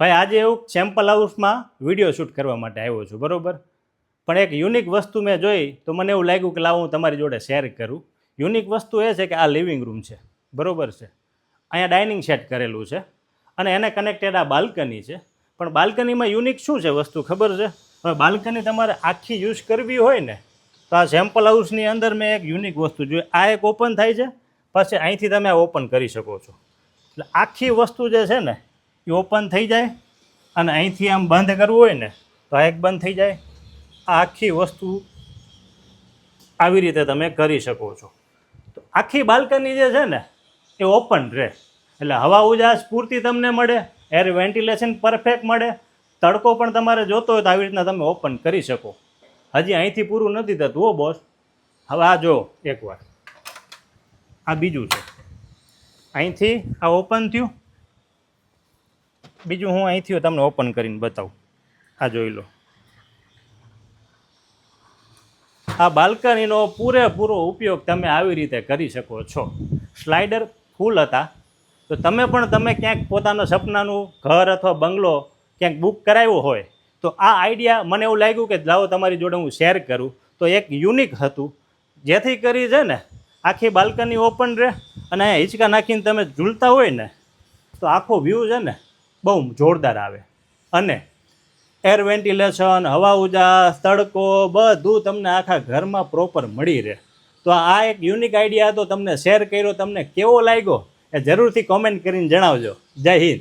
ભાઈ આજે એવું સેમ્પલ હાઉસમાં વિડીયો શૂટ કરવા માટે આવ્યો છું, બરાબર. પણ એક યુનિક વસ્તુ મેં જોઈ તો મને એવું લાગ્યું કે લાવું હું તમારી જોડે શેર કરું. યુનિક વસ્તુ એ છે કે આ લિવિંગ રૂમ છે, બરાબર છે. અહીંયા ડાઇનિંગ સેટ કરેલું છે અને એને કનેક્ટેડ આ બાલ્કની છે. પણ બાલ્કનીમાં યુનિક શું છે વસ્તુ ખબર છે? હવે બાલ્કની તમારે આખી યુઝ કરવી હોય ને તો આ સેમ્પલ હાઉસની અંદર મેં એક યુનિક વસ્તુ જોઈ. આ એક ઓપન થાય છે, પછી અહીંથી તમે આ ઓપન કરી શકો છો. એટલે આખી વસ્તુ જે છે ને એ ઓપન થઈ જાય અને અહીંથી આમ બંધ કરવું હોય ને તો આ એક બંધ થઈ જાય. આ આખી વસ્તુ આવી રીતે તમે કરી શકો છો. તો આખી બાલ્કની જે છે ને એ ઓપન રહે, એટલે હવા ઉજાસ પૂરતી તમને મળે, એર વેન્ટિલેશન પરફેક્ટ મળે. તડકો પણ તમારે જોતો હોય તો આવી રીતના તમે ઓપન કરી શકો. હજી અહીંથી પૂરું નથી થતું હો બોસ. હવે આ જો એકવાર આ બીજું છે, અહીંથી આ ઓપન થયું. બીજું હું અહીંથી તમને ઓપન કરીને બતાવું. આ જોઈ લો. આ બાલ્કનીનો પૂરેપૂરો ઉપયોગ તમે આવી રીતે કરી શકો છો. સ્લાઇડર ફૂલ હતા તો તમે ક્યાંક પોતાના સપનાનું ઘર અથવા બંગલો ક્યાંક બુક કરાવ્યો હોય તો આ આઈડિયા મને એવું લાગ્યું કે લાવો તમારી જોડે હું શેર કરું. તો એક યુનિક હતું, જેથી કરી છે ને આખી બાલ્કની ઓપન રહે અને અહીંયા હિંચકા નાખીને તમે ઝૂલતા હોય ને તો આખો વ્યૂ છે ને બહુ જોરદાર આવે. અને એર વેન્ટિલેશન, હવા ઉજાસ, તડકો બધું તમને આખા ઘરમાં પ્રોપર મળી રહે. તો આ એક યુનિક આઈડિયા હતો, તમને શેર કર્યો. તમને કેવો લાગ્યો એ જરૂરથી કોમેન્ટ કરીને જણાવજો. જય હિન્દ.